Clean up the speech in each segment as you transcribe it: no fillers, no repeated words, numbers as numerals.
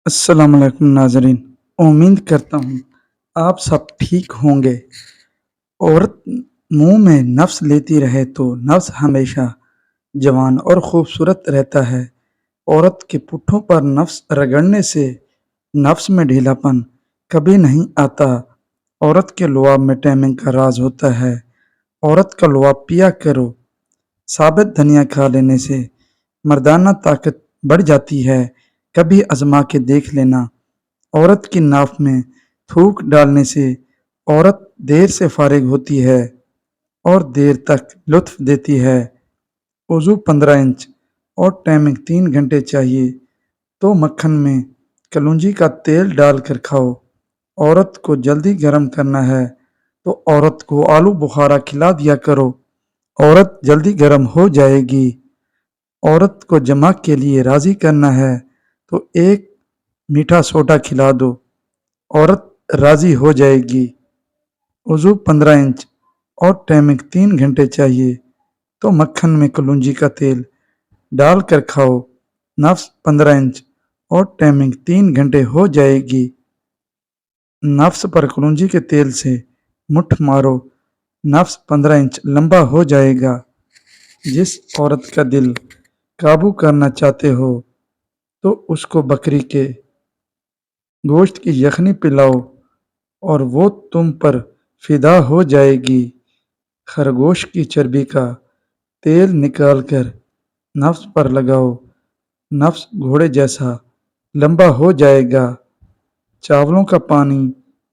السلام علیکم ناظرین، امید کرتا ہوں آپ سب ٹھیک ہوں گے۔ عورت منہ میں نفس لیتی رہے تو نفس ہمیشہ جوان اور خوبصورت رہتا ہے۔ عورت کے پٹھوں پر نفس رگڑنے سے نفس میں ڈھیلا پن کبھی نہیں آتا۔ عورت کے لعاب میں ٹائمنگ کا راز ہوتا ہے۔ عورت کا لعاب پیا کرو۔ ثابت دھنیا کھا لینے سے مردانہ طاقت بڑھ جاتی ہے، کبھی آزما کے دیکھ لینا۔ عورت کی ناف میں تھوک ڈالنے سے عورت دیر سے فارغ ہوتی ہے اور دیر تک لطف دیتی ہے۔ وضو 15 انچ اور ٹائمنگ 3 گھنٹے چاہیے تو مکھن میں کلونجی کا تیل ڈال کر کھاؤ۔ عورت کو جلدی گرم کرنا ہے تو عورت کو آلو بخارا کھلا دیا کرو، عورت جلدی گرم ہو جائے گی۔ عورت کو جمع کے لیے راضی کرنا ہے تو ایک میٹھا سوڈا کھلا دو، عورت راضی ہو جائے گی۔ وضو 15 انچ اور ٹائمنگ 3 گھنٹے چاہیے تو مکھن میں کلونجی کا تیل ڈال کر کھاؤ، نفس 15 انچ اور ٹائمنگ 3 گھنٹے ہو جائے گی۔ نفس پر کلونجی کے تیل سے مٹھ مارو، نفس 15 انچ لمبا ہو جائے گا۔ جس عورت کا دل قابو کرنا چاہتے ہو تو اس کو بکری کے گوشت کی یخنی پلاؤ اور وہ تم پر فدا ہو جائے گی۔ خرگوش کی چربی کا تیل نکال کر نفس پر لگاؤ، نفس گھوڑے جیسا لمبا ہو جائے گا۔ چاولوں کا پانی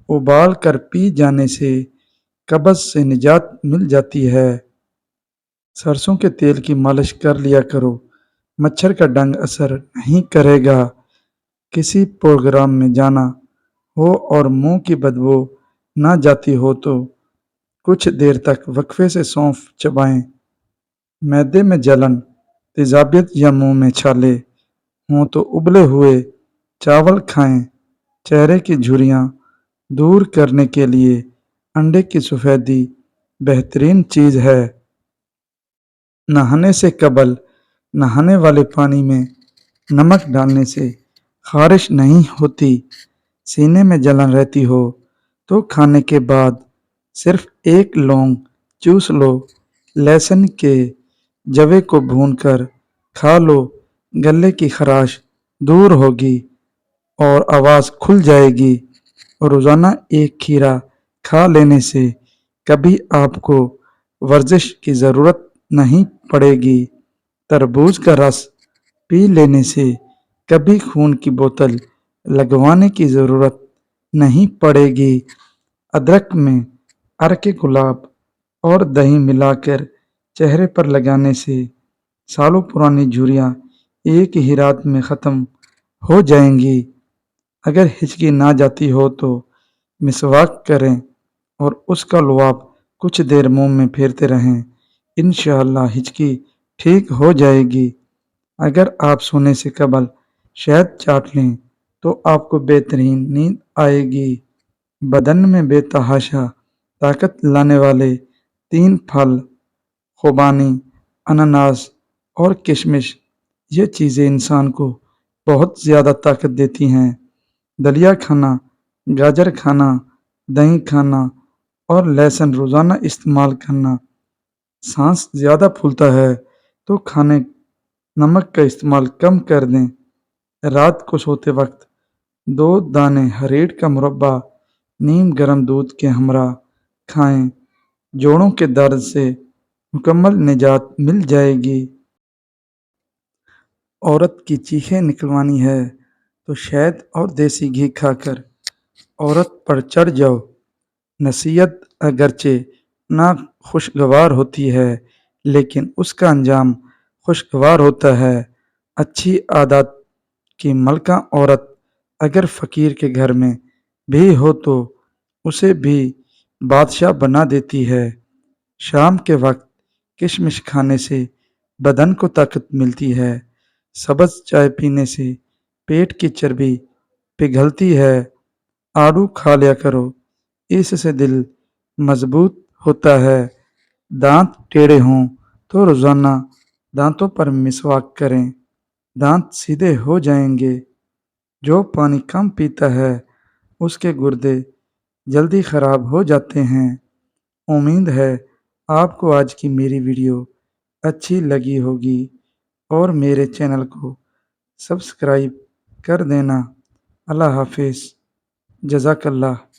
ابال کر پی جانے سے قبض سے نجات مل جاتی ہے۔ سرسوں کے تیل کی مالش کر لیا کرو، مچھر کا ڈنگ اثر نہیں کرے گا۔ کسی پروگرام میں جانا ہو اور منہ کی بدبو نہ جاتی ہو تو کچھ دیر تک وقفے سے سونف چبائیں۔ معدے میں جلن، تیزابیت یا منہ میں چھالے ہوں تو ابلے ہوئے چاول کھائیں۔ چہرے کی جھریاں دور کرنے کے لیے انڈے کی سفیدی بہترین چیز ہے۔ نہانے سے قبل نہانے والے پانی میں نمک ڈالنے سے خارش نہیں ہوتی۔ سینے میں جلن رہتی ہو تو کھانے کے بعد صرف ایک لونگ چوس لو، لہسن کے جوے کو بھون کر کھا لو، گلے کی خراش دور ہوگی اور آواز کھل جائے گی۔ روزانہ ایک کھیرا کھا لینے سے کبھی آپ کو ورزش کی ضرورت نہیں پڑے گی۔ تربوز کا رس پی لینے سے کبھی خون کی بوتل لگوانے کی ضرورت نہیں پڑے گی۔ ادرک میں عرق گلاب اور دہی ملا کر چہرے پر لگانے سے سالوں پرانی جھریاں ایک ہی رات میں ختم ہو جائیں گی۔ اگر ہچکی نہ جاتی ہو تو مسواک کریں اور اس کا لعاب کچھ دیر منہ میں پھیرتے رہیں، انشاءاللہ ہچکی ٹھیک ہو جائے گی۔ اگر آپ سونے سے قبل شہد چاٹ لیں تو آپ کو بہترین نیند آئے گی۔ بدن میں بے تحاشا طاقت لانے والے 3 پھل خوبانی، انناس اور کشمش، یہ چیزیں انسان کو بہت زیادہ طاقت دیتی ہیں۔ دلیا کھانا، گاجر کھانا، دہی کھانا اور لہسن روزانہ استعمال کرنا۔ سانس زیادہ پھولتا ہے تو کھانے نمک کا استعمال کم کر دیں۔ رات کو سوتے وقت 2 دانے ہریڑ کا مربع نیم گرم دودھ کے ہمراہ کھائیں، جوڑوں کے درد سے مکمل نجات مل جائے گی۔ عورت کی چیخیں نکلوانی ہے تو شہد اور دیسی گھی کھا کر عورت پر چڑھ جاؤ۔ نصیحت اگرچہ نا خوشگوار ہوتی ہے لیکن اس کا انجام خوشگوار ہوتا ہے۔ اچھی عادات کی ملکہ عورت اگر فقیر کے گھر میں بھی ہو تو اسے بھی بادشاہ بنا دیتی ہے۔ شام کے وقت کشمش کھانے سے بدن کو طاقت ملتی ہے۔ سبز چائے پینے سے پیٹ کی چربی پگھلتی ہے۔ آڑو کھا لیا کرو، اس سے دل مضبوط ہوتا ہے۔ دانت ٹیڑھے ہوں تو روزانہ دانتوں پر مسواک کریں، دانت سیدھے ہو جائیں گے۔ جو پانی کم پیتا ہے اس کے گردے جلدی خراب ہو جاتے ہیں۔ امید ہے آپ کو آج کی میری ویڈیو اچھی لگی ہوگی اور میرے چینل کو سبسکرائب کر دینا۔ اللہ حافظ، جزاک اللہ۔